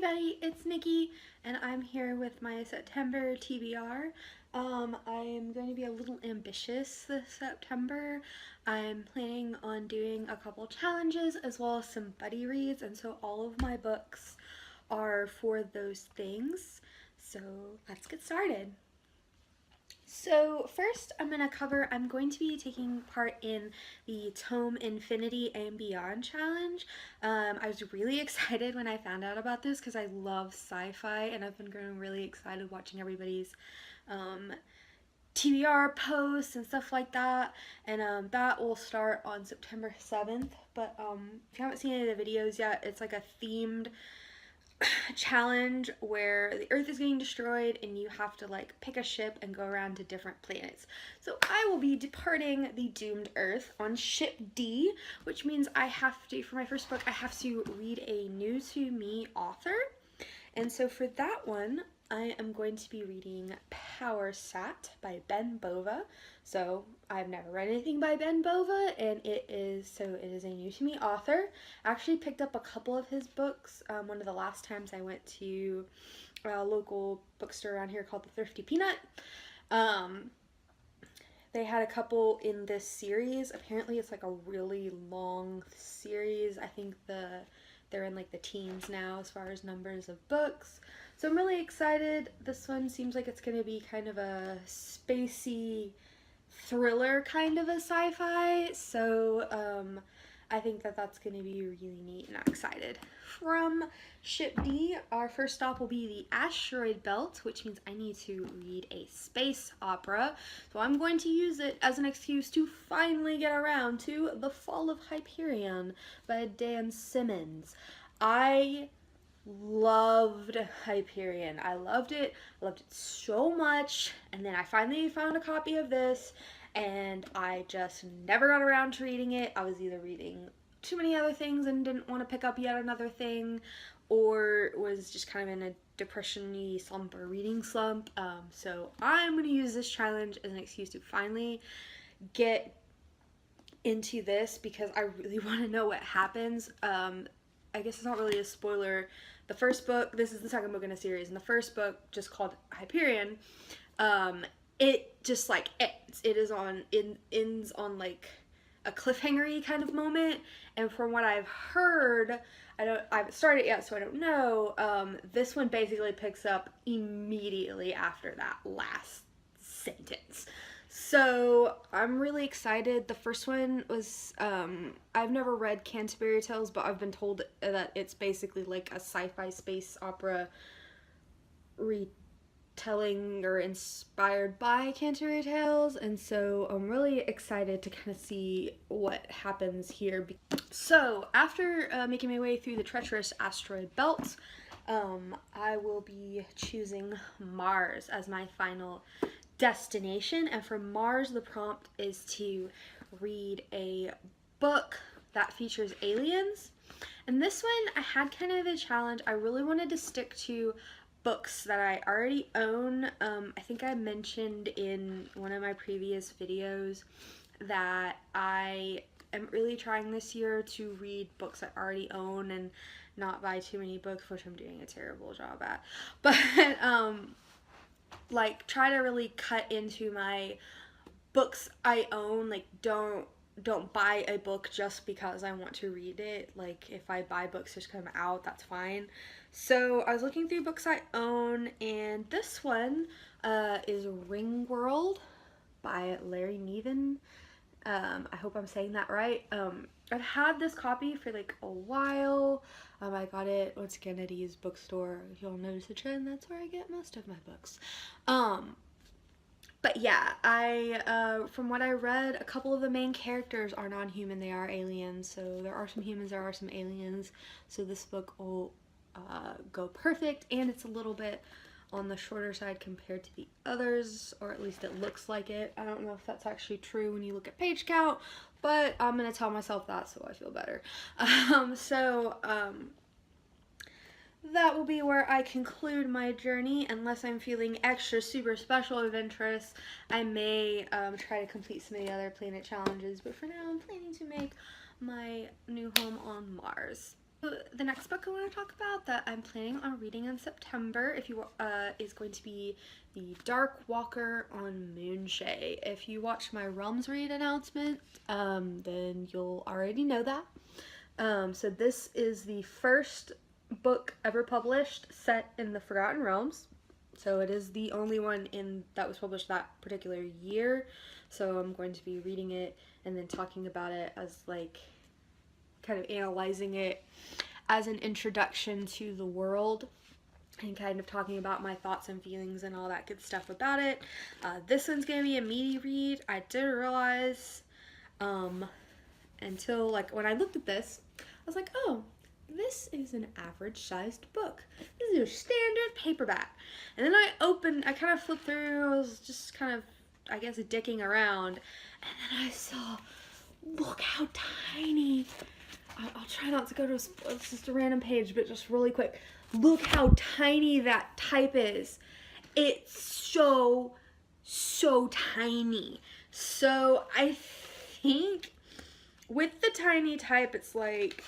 everybody, it's Nikki and I'm here with my September TBR. I'm going to be a little ambitious this September. I'm planning on doing a couple challenges as well as some buddy reads, and so all of my books are for those things. So let's get started. So first I'm going to be taking part in the Tome Infinity and Beyond challenge. I was really excited when I found out about this because I love sci-fi, and I've been growing really excited watching everybody's TBR posts and stuff like that, and that will start on September 7th, but if you haven't seen any of the videos yet, it's like a themed challenge where the earth is getting destroyed and you have to like pick a ship and go around to different planets. So I will be departing the doomed earth on ship D, which means I have to, for my first book, I have to read a new to me author. And so for that one, I am going to be reading Power Sat by Ben Bova. So I've never read anything by Ben Bova, and it is a new to me author. I actually picked up a couple of his books one of the last times I went to a local bookstore around here called the Thrifty Peanut. They had a couple in this series. Apparently it's like a really long series. I think they're in like the teens now as far as numbers of books. So I'm really excited. This one seems like it's going to be kind of a spacey thriller kind of a sci-fi. So I think that that's going to be really neat, and I'm excited. From Ship D, our first stop will be the Asteroid Belt, which means I need to read a space opera. So I'm going to use it as an excuse to finally get around to The Fall of Hyperion by Dan Simmons. I loved Hyperion. I loved it so much, and then I finally found a copy of this, and I just never got around to reading it. I was either reading too many other things and didn't want to pick up yet another thing, or was just kind of in a depression-y slump or reading slump. So I'm going to use this challenge as an excuse to finally get into this because I really want to know what happens. I guess it's not really a spoiler. The first book, this is the second book in a series, and the first book, just called Hyperion, it just like ends on like a cliffhanger-y kind of moment, and from what I've heard, I haven't started yet, so I don't know, this one basically picks up immediately after that last sentence. So I'm really excited. The first one was, I've never read Canterbury Tales, but I've been told that it's basically like a sci-fi space opera retelling or inspired by Canterbury Tales, and so I'm really excited to kind of see what happens here. So after making my way through the treacherous asteroid belt, I will be choosing Mars as my final destination, and for Mars the prompt is to read a book that features aliens. And this one I had kind of a challenge. I really wanted to stick to books that I already own. I think I mentioned in one of my previous videos that I am really trying this year to read books I already own and not buy too many books, which I'm doing a terrible job at, but like try to really cut into my books I own. Like don't buy a book just because I want to read it. Like if I buy books just come out, that's fine. So I was looking through books I own, and this one is Ringworld by Larry Niven. I hope I'm saying that right. I've had this copy for like a while. I got it once again at a used bookstore. If you'll notice a trend, that's where I get most of my books. But yeah, from what I read, a couple of the main characters are non-human. They are aliens. So there are some humans, there are some aliens. So this book will go perfect, and it's a little bit on the shorter side compared to the others, or at least it looks like it. I don't know if that's actually true when you look at page count, but I'm gonna tell myself that so I feel better. That will be where I conclude my journey. Unless I'm feeling extra super special adventurous, I may try to complete some of the other planet challenges, but for now I'm planning to make my new home on Mars. The next book I want to talk about that I'm planning on reading in September, if you is going to be The Dark Walker on Moonshae. If you watched my Realms Read announcement, then you'll already know that. So this is the first book ever published set in the Forgotten Realms. So it is the only one that was published that particular year. So I'm going to be reading it and then talking about it as like kind of analyzing it as an introduction to the world and kind of talking about my thoughts and feelings and all that good stuff about it. This one's gonna be a meaty read. I didn't realize until like when I looked at this, I was like, oh, this is an average sized book. This is a standard paperback. And then I kind of flipped through, I was just kind of, I guess, dicking around, and then I saw, look how tiny. I'll try not to go to it's just a random page, but just really quick. Look how tiny that type is. It's so tiny. So I think with the tiny type, it's like,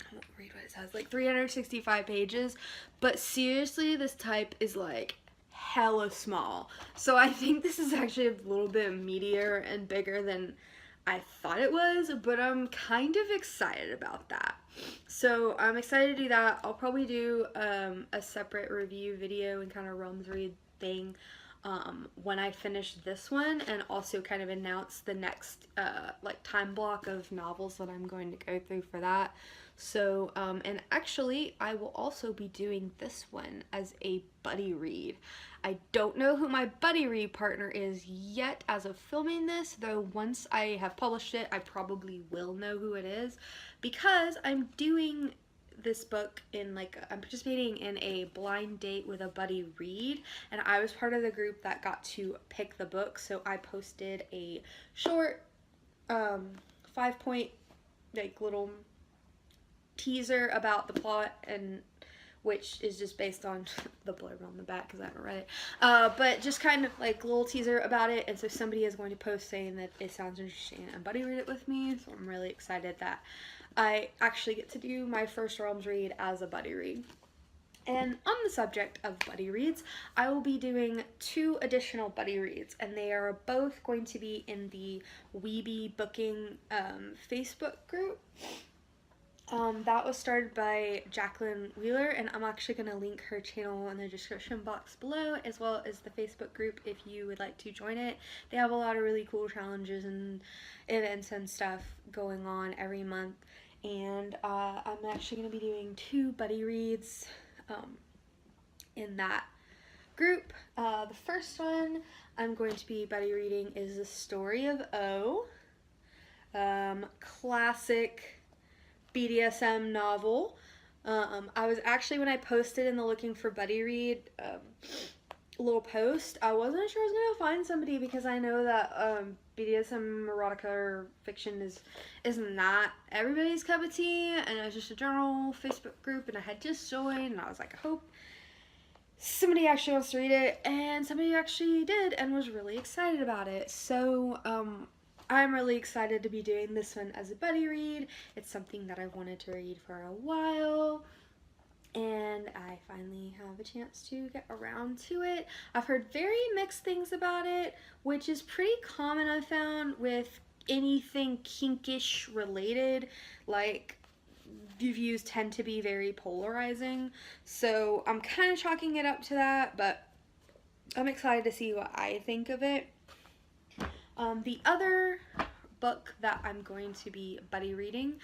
I won't read what it says, like 365 pages. But seriously, this type is like hella small. So I think this is actually a little bit meatier and bigger than I thought it was, but I'm kind of excited about that. So I'm excited to do that. I'll probably do a separate review video and kind of Realms Read thing when I finish this one, and also kind of announce the next like time block of novels that I'm going to go through for that. So and actually I will also be doing this one as a buddy read. I don't know who my buddy read partner is yet as of filming this, though once I have published it, I probably will know who it is, because I'm doing this book in I'm participating in a blind date with a buddy read, and I was part of the group that got to pick the book. So I posted a short 5-point little teaser about the plot, and which is just based on the blurb on the back because I haven't read it. But just kind of like a little teaser about it, and so somebody is going to post saying that it sounds interesting and buddy read it with me, so I'm really excited that I actually get to do my first Realms read as a buddy read. And on the subject of buddy reads, I will be doing 2 additional buddy reads, and they are both going to be in the Weeby Booking Facebook group. That was started by Jacqueline Wheeler, and I'm actually going to link her channel in the description box below, as well as the Facebook group if you would like to join it. They have a lot of really cool challenges and events and stuff going on every month, and I'm actually going to be doing 2 buddy reads in that group. The first one I'm going to be buddy reading is The Story of O, classic BDSM novel. I was actually, when I posted in the looking for buddy read little post, I wasn't sure I was gonna find somebody, because I know that BDSM erotica or fiction is not everybody's cup of tea, and it was just a general Facebook group, and I had just joined, and I was like, I hope somebody actually wants to read it, and somebody actually did and was really excited about it. So I'm really excited to be doing this one as a buddy read. It's something that I've wanted to read for a while, and I finally have a chance to get around to it. I've heard very mixed things about it, which is pretty common, I found, with anything kinkish related. Like, reviews tend to be very polarizing, so I'm kind of chalking it up to that, but I'm excited to see what I think of it. The other book that I'm going to be buddy reading,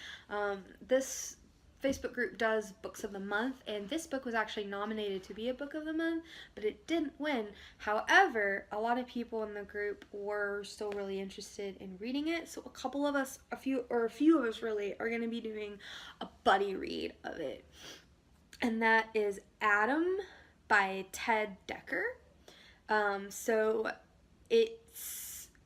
this Facebook group does books of the month, and this book was actually nominated to be a book of the month, but it didn't win. However, a lot of people in the group were still really interested in reading it, so a few of us really are going to be doing a buddy read of it, and that is Adam by Ted Decker. So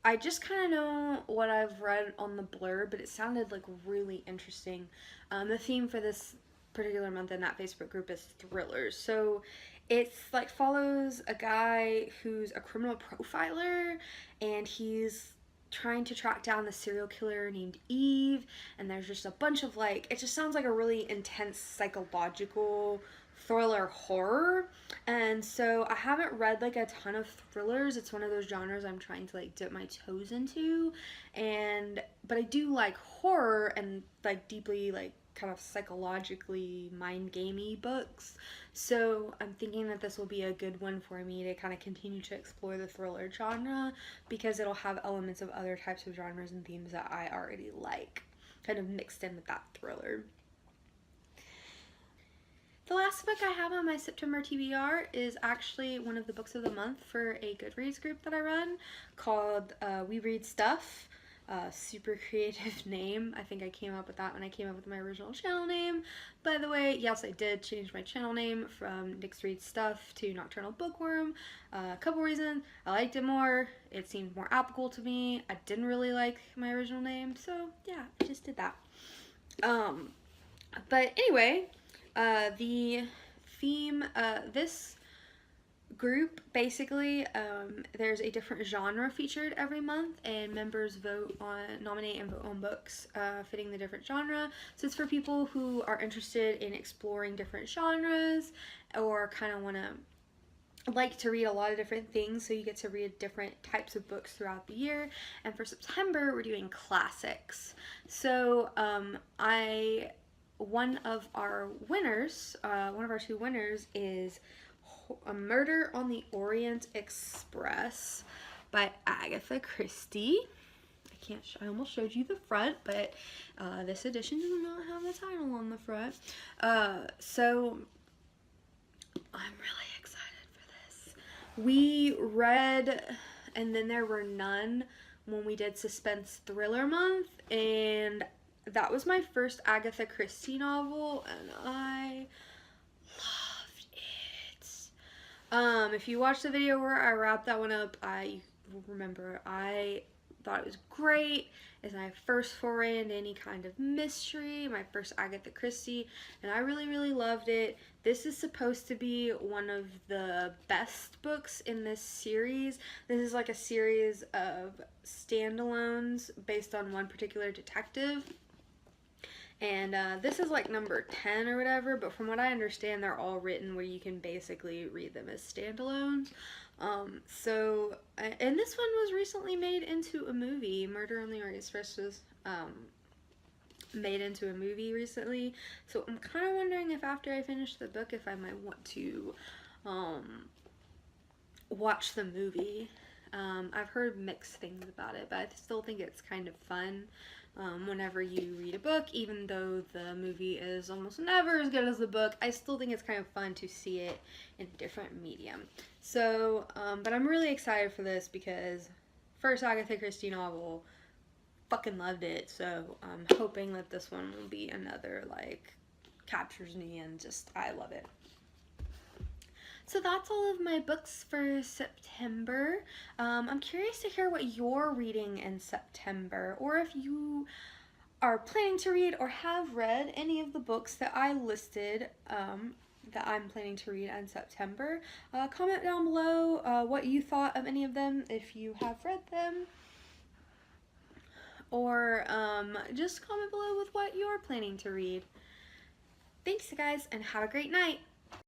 I just kind of know what I've read on the blurb, but it sounded like really interesting. The theme for this particular month in that Facebook group is thrillers. So it's follows a guy who's a criminal profiler, and he's trying to track down the serial killer named Eve, and there's just a bunch of like, it just sounds like a really intense psychological thriller horror. And so I haven't read like a ton of thrillers. It's one of those genres I'm trying to like dip my toes into, and but I do like horror and like deeply like kind of psychologically mind gamey books. So I'm thinking that this will be a good one for me to kind of continue to explore the thriller genre, because it'll have elements of other types of genres and themes that I already like kind of mixed in with that thriller. The last book I have on my September TBR is actually one of the books of the month for a Goodreads group that I run called We Read Stuff. Super creative name. I think I came up with that when I came up with my original channel name. By the way, yes, I did change my channel name from Nyx Reads Stuff to Nocturnal Bookworm. A couple reasons. I liked it more. It seemed more applicable to me. I didn't really like my original name, so yeah, I just did that. But anyway, the theme, this group basically, there's a different genre featured every month, and members nominate and vote on books fitting the different genre. So it's for people who are interested in exploring different genres, or kind of want to like to read a lot of different things, so you get to read different types of books throughout the year. And for September, we're doing classics. So one of our two winners is A Murder on the Orient Express by Agatha Christie. I almost showed you the front, but this edition does not have the title on the front. So I'm really excited for this. We read And Then There Were None when we did Suspense Thriller Month, and that was my first Agatha Christie novel, and I loved it. If you watched the video where I wrapped that one up, I remember I thought it was great. It's my first foray into any kind of mystery, my first Agatha Christie, and I really, really loved it. This is supposed to be one of the best books in this series. This is like a series of standalones based on one particular detective. And this is like number 10 or whatever, but from what I understand, they're all written where you can basically read them as standalones. And this one was recently made into a movie. Murder on the Orient Express was made into a movie recently. So I'm kind of wondering if after I finish the book, if I might want to watch the movie. I've heard mixed things about it, but I still think it's kind of fun. Whenever you read a book, even though the movie is almost never as good as the book, I still think it's kind of fun to see it in a different medium. So, but I'm really excited for this because first Agatha Christie novel, fucking loved it. So I'm hoping that this one will be another, like, captures me and just, I love it. So that's all of my books for September. I'm curious to hear what you're reading in September, or if you are planning to read or have read any of the books that I listed that I'm planning to read in September. Comment down below what you thought of any of them, if you have read them, or just comment below with what you're planning to read. Thanks, guys, and have a great night.